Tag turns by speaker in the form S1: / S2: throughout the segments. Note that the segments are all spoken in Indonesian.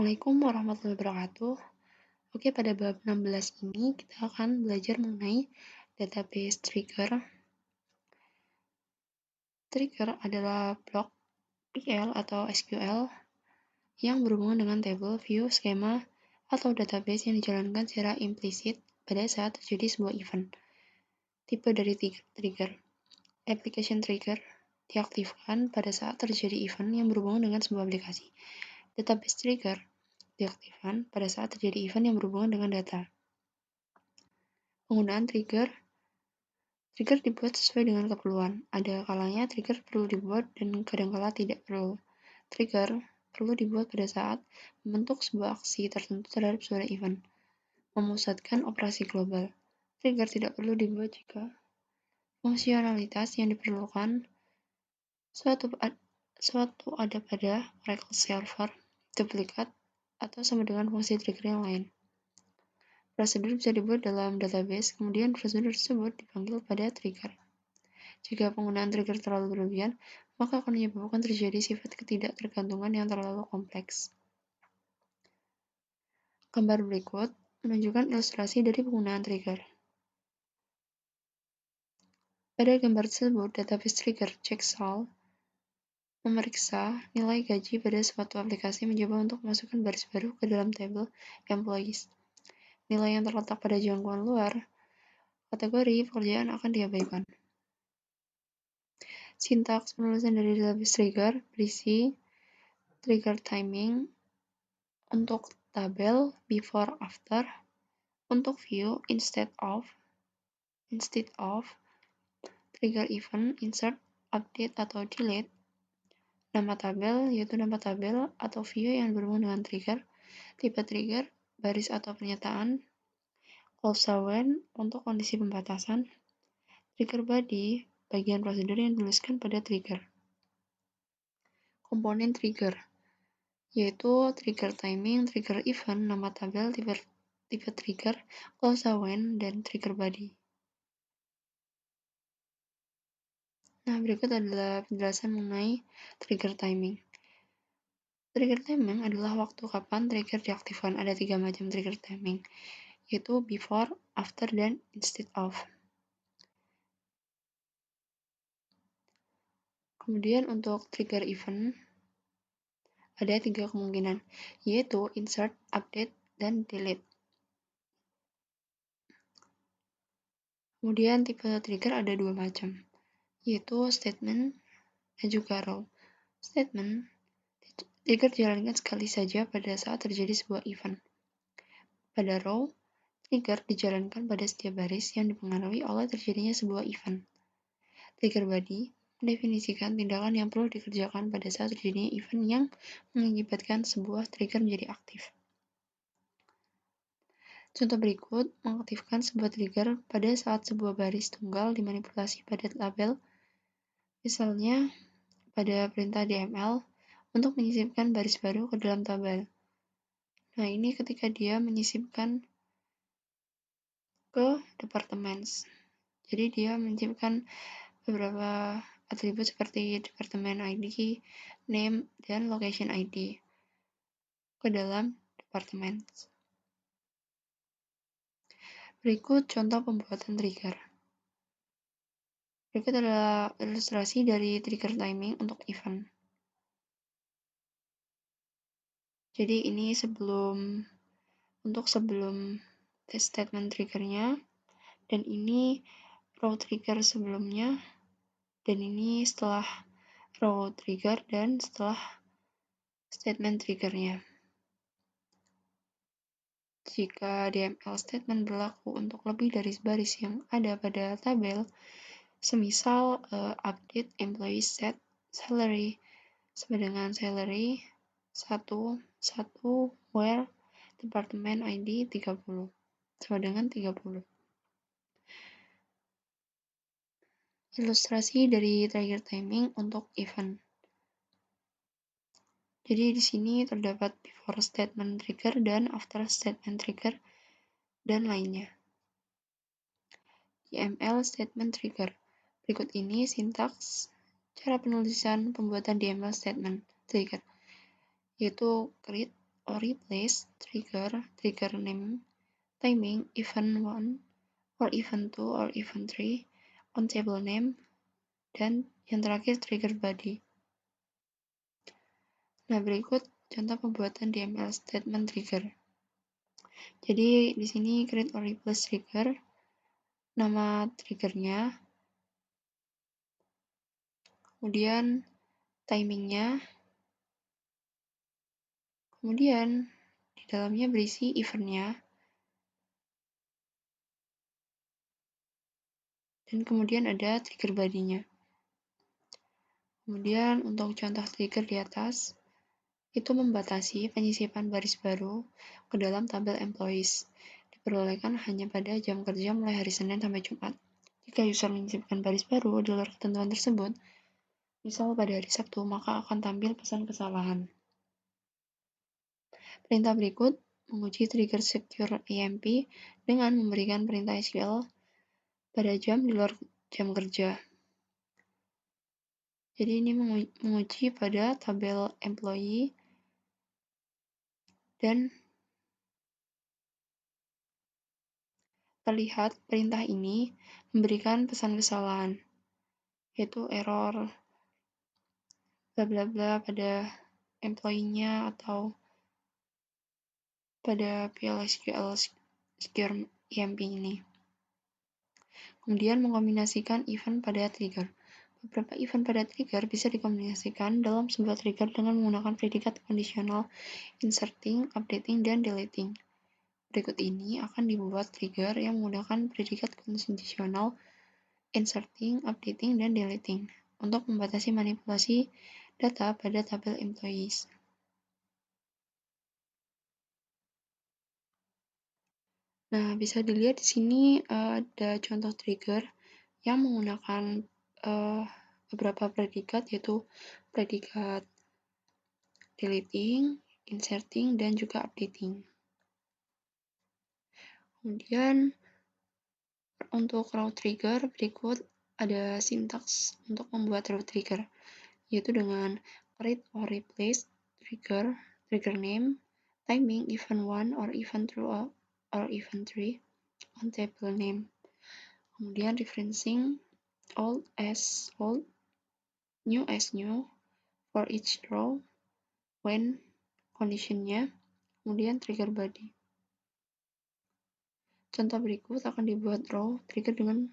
S1: Assalamualaikum warahmatullahi wabarakatuh. Oke, pada bab 16 ini kita akan belajar mengenai database trigger. Trigger adalah blok PL atau SQL yang berhubungan dengan tabel, view, skema, atau database yang dijalankan secara implisit pada saat terjadi sebuah event. Tipe dari trigger. Application trigger diaktifkan pada saat terjadi event yang berhubungan dengan sebuah aplikasi. Database trigger diaktifkan pada saat terjadi event yang berhubungan dengan data. Penggunaan trigger dibuat sesuai dengan keperluan. Ada kalanya trigger perlu dibuat dan kadangkala tidak perlu. Trigger perlu dibuat pada saat membentuk sebuah aksi tertentu terhadap suatu event, memusatkan operasi global. Trigger tidak perlu dibuat jika fungsionalitas yang diperlukan suatu ada pada Oracle server, duplikat, atau sama dengan fungsi trigger yang lain. Prosedur bisa dibuat dalam database, kemudian prosedur tersebut dipanggil pada trigger. Jika penggunaan trigger terlalu berlebihan, maka akan menyebabkan terjadi sifat ketidaktergantungan yang terlalu kompleks. Gambar berikut menunjukkan ilustrasi dari penggunaan trigger. Pada gambar tersebut, database trigger checksum memeriksa nilai gaji pada suatu aplikasi mencoba untuk memasukkan baris baru ke dalam tabel employees. Nilai yang terletak pada jangkauan luar kategori pekerjaan akan diabaikan. Sintaks penulisan dari database trigger berisi trigger timing untuk tabel before after, untuk view instead of, trigger event insert, update atau delete, nama tabel yaitu nama tabel atau view yang berhubungan dengan trigger, tipe trigger, baris atau pernyataan, also when untuk kondisi pembatasan, trigger body bagian prosedur yang dituliskan pada trigger. Komponen trigger yaitu trigger timing, trigger event, nama tabel, tipe trigger, also when, dan trigger body. Nah, berikut adalah penjelasan mengenai trigger timing. Trigger timing adalah waktu kapan trigger diaktifkan. Ada 3 macam trigger timing, yaitu before, after, dan instead of. Kemudian untuk trigger event, ada 3 kemungkinan, yaitu insert, update, dan delete. Kemudian tipe trigger ada 2 macam, yaitu statement dan juga row. Statement, trigger dijalankan sekali saja pada saat terjadi sebuah event. Pada row, trigger dijalankan pada setiap baris yang dipengaruhi oleh terjadinya sebuah event. Trigger body mendefinisikan tindakan yang perlu dikerjakan pada saat terjadinya event yang mengakibatkan sebuah trigger menjadi aktif. Contoh berikut mengaktifkan sebuah trigger pada saat sebuah baris tunggal dimanipulasi pada tabel, misalnya pada perintah DML untuk menyisipkan baris baru ke dalam tabel. Nah, ini ketika dia menyisipkan ke departments. Jadi dia menyisipkan beberapa atribut seperti departemen ID, name, dan location ID ke dalam departemen. Berikut contoh pembuatan trigger. Berikut adalah ilustrasi dari trigger timing untuk event. Jadi ini sebelum statement triggernya, dan ini row trigger sebelumnya, dan ini setelah row trigger dan setelah statement triggernya. Jika DML statement berlaku untuk lebih dari baris yang ada pada tabel, semisal update employee set salary sama dengan salary 1 where department ID 30 sama dengan 30. Ilustrasi dari trigger timing untuk event. Jadi di sini terdapat before statement trigger dan after statement trigger dan lainnya. DML statement trigger. Berikut ini sintaks cara penulisan pembuatan DML statement trigger, yaitu create or replace trigger, trigger name, timing, event 1, or event 2, or event 3, on table name, dan yang terakhir trigger body. Nah, berikut contoh pembuatan DML statement trigger. Jadi di sini create or replace trigger, nama triggernya, kemudian timingnya, kemudian di dalamnya berisi eventnya, dan kemudian ada trigger body-nya. Kemudian untuk contoh trigger di atas, itu membatasi penyisipan baris baru ke dalam tabel employees. Diperbolehkan hanya pada jam kerja mulai hari Senin sampai Jumat. Jika user menyisipkan baris baru di luar ketentuan tersebut, misal pada hari Sabtu, maka akan tampil pesan kesalahan. Perintah berikut menguji trigger secure EMP dengan memberikan perintah SQL pada jam di luar jam kerja. Jadi ini menguji pada tabel employee dan terlihat perintah ini memberikan pesan kesalahan, yaitu error bla bla bla pada employee-nya atau pada PLSQL secure EMP ini. Kemudian mengkombinasikan event pada trigger. Beberapa event pada trigger bisa dikombinasikan dalam sebuah trigger dengan menggunakan predikat kondisional inserting, updating, dan deleting. Berikut ini akan dibuat trigger yang menggunakan predikat kondisional inserting, updating, dan deleting untuk membatasi manipulasi data pada tabel employees. Nah, bisa dilihat di sini ada contoh trigger yang menggunakan beberapa predikat, yaitu predikat deleting, inserting, dan juga updating. Kemudian untuk row trigger berikut ada sintaks untuk membuat row trigger, yaitu dengan create or replace trigger, trigger name, timing, event 1 or event 2 or event 3, on table name. Kemudian referencing old as old, new as new for each row, when conditionnya, kemudian trigger body. Contoh berikut akan dibuat row trigger dengan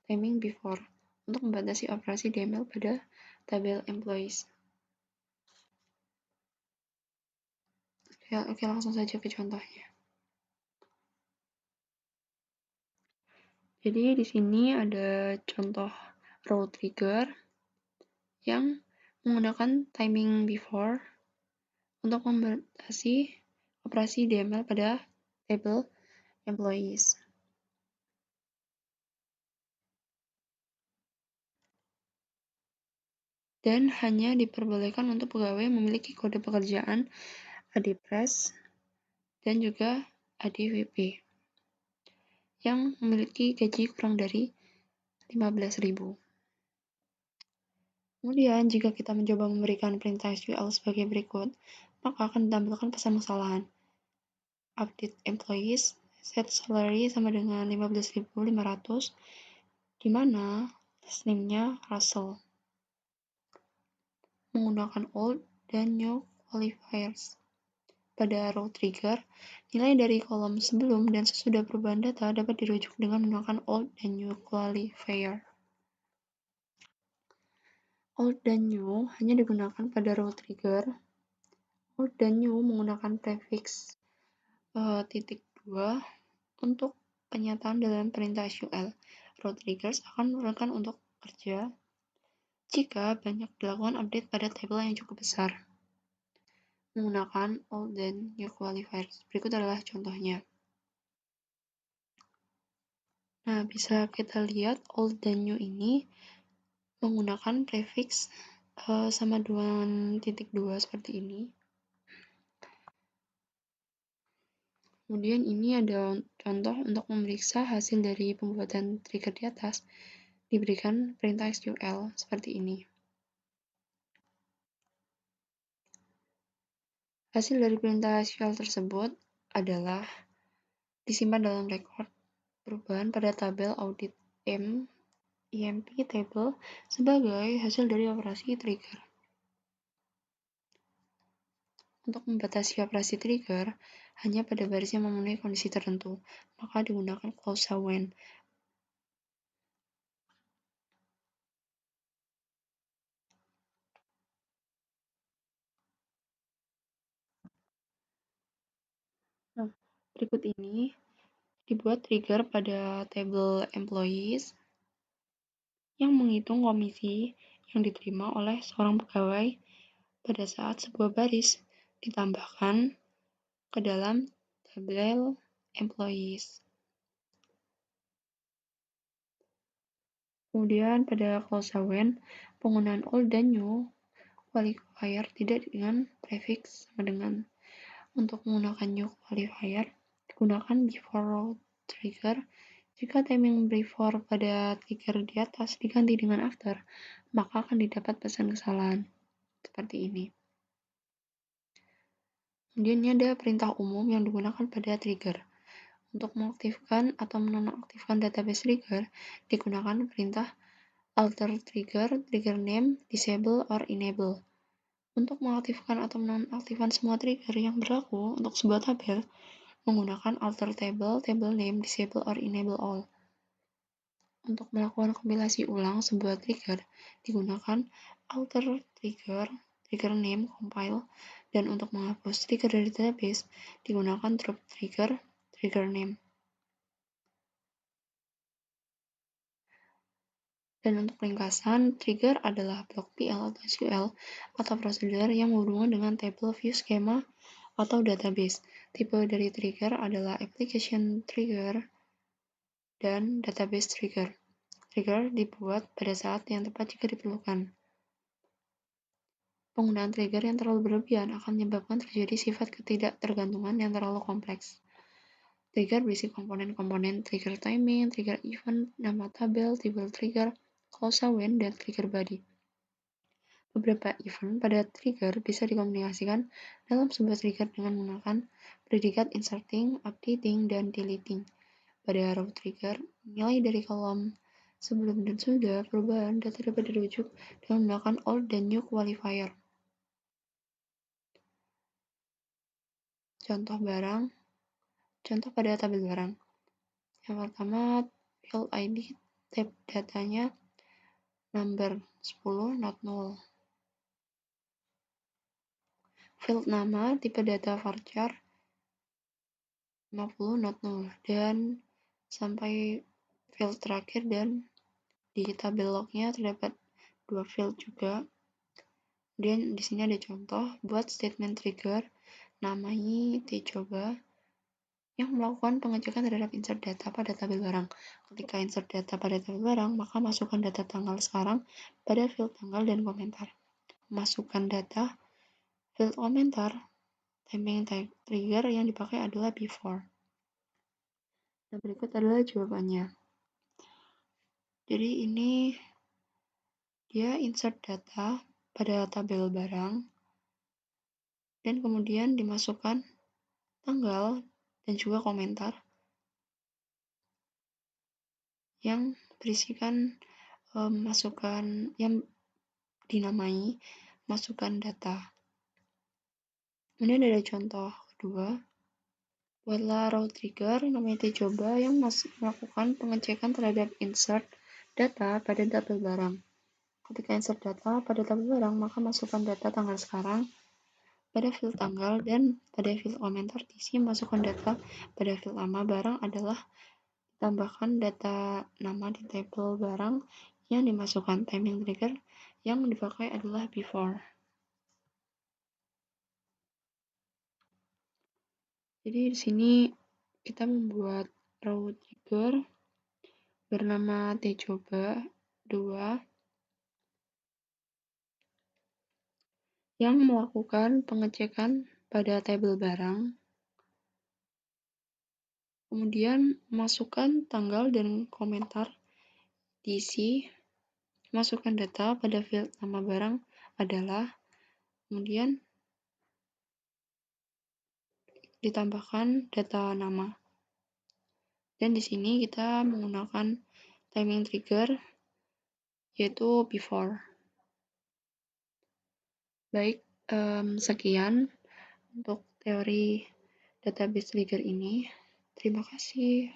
S1: timing before untuk membatasi operasi DML pada tabel employees. Oke, langsung saja ke contohnya. Jadi di sini ada contoh row trigger yang menggunakan timing before untuk membatasi operasi DML pada tabel employees. Dan hanya diperbolehkan untuk pegawai memiliki kode pekerjaan ADPRESS dan juga ADWP yang memiliki gaji kurang dari 15.000. Kemudian, jika kita mencoba memberikan perintah SQL sebagai berikut, maka akan ditampilkan pesan kesalahan. Update employees, set salary sama dengan 15.500, di mana last name-nya Russell. Menggunakan old dan new qualifiers. Pada row trigger, nilai dari kolom sebelum dan sesudah perubahan data dapat dirujuk dengan menggunakan old dan new qualifier. Old dan new hanya digunakan pada row trigger. Old dan new menggunakan prefix *2 untuk penyataan dalam perintah SQL. Row triggers akan menggunakan untuk kerja jika banyak dilakukan update pada tabel yang cukup besar. Menggunakan old dan new qualifiers. Berikut adalah contohnya. Nah, bisa kita lihat old dan new ini menggunakan prefix sama 2.2 seperti ini. Kemudian ini ada contoh untuk memeriksa hasil dari pembuatan trigger di atas. Diberikan perintah SQL seperti ini. Hasil dari perintah SQL tersebut adalah disimpan dalam rekor perubahan pada tabel audit EMP table sebagai hasil dari operasi trigger. Untuk membatasi operasi trigger hanya pada baris yang memenuhi kondisi tertentu, maka digunakan klausa when. Nah, berikut ini dibuat trigger pada tabel employees yang menghitung komisi yang diterima oleh seorang pegawai pada saat sebuah baris ditambahkan ke dalam tabel employees. Kemudian pada klausa when, penggunaan old dan new qualifier tidak dengan prefix sama dengan. Untuk menggunakan new qualifier, digunakan before row trigger. Jika timing before pada trigger di atas diganti dengan after, maka akan didapat pesan kesalahan. Seperti ini. Kemudian ini ada perintah umum yang digunakan pada trigger. Untuk mengaktifkan atau menonaktifkan database trigger, digunakan perintah alter trigger, trigger name, disable, or enable. Untuk mengaktifkan atau menonaktifkan semua trigger yang berlaku untuk sebuah tabel, menggunakan alter table, table name, disable, or enable all. Untuk melakukan kompilasi ulang sebuah trigger, digunakan alter trigger, trigger name, compile, dan untuk menghapus trigger dari database, digunakan drop trigger, trigger name. Dan untuk ringkasan, trigger adalah blok PL atau SQL atau prosedur yang berhubungan dengan table, view, schema, atau database. Tipe dari trigger adalah application trigger dan database trigger. Trigger dibuat pada saat yang tepat jika diperlukan. Penggunaan trigger yang terlalu berlebihan akan menyebabkan terjadi sifat ketidaktergantungan yang terlalu kompleks. Trigger berisi komponen-komponen trigger timing, trigger event, nama tabel, table trigger, klausa when, dan trigger body. Beberapa event pada trigger bisa dikomunikasikan dalam sebuah trigger dengan menggunakan predikat inserting, updating, dan deleting. Pada row trigger, nilai dari kolom sebelum dan sudah perubahan data dapat dirujuk dengan menggunakan old dan new qualifier. Contoh pada tabel barang. Yang pertama, field ID, tab datanya number 10 not null. Field nama, tipe data varchar 50 not null. Dan sampai field terakhir, dan di tabel lognya terdapat 2 field juga. Kemudian di sini ada contoh buat statement trigger namanya tcoba yang melakukan pengecekan terhadap insert data pada tabel barang. Ketika insert data pada tabel barang, maka masukkan data tanggal sekarang pada field tanggal dan komentar. Masukkan data field komentar, timing trigger yang dipakai adalah before. Nah, berikut adalah jawabannya. Jadi ini dia insert data pada tabel barang dan kemudian dimasukkan tanggal dan juga komentar yang berisikan masukan yang dinamai masukkan data. Kemudian ada contoh kedua, buatlah row trigger namanya tcoba yang melakukan pengecekan terhadap insert data pada tabel barang. Ketika insert data pada tabel barang, maka masukkan data tanggal sekarang pada field tanggal dan pada field komentar diisi masukkan data pada field nama barang adalah tambahkan data nama di tabel barang yang dimasukkan. Timing trigger yang dipakai adalah before. Jadi di sini kita membuat row trigger bernama tcoba 2 yang melakukan pengecekan pada tabel barang. Kemudian masukkan tanggal dan komentar diisi, masukkan data pada field nama barang adalah, kemudian ditambahkan data nama. Dan di sini kita menggunakan timing trigger, yaitu before. Baik, sekian untuk teori database trigger ini. Terima kasih.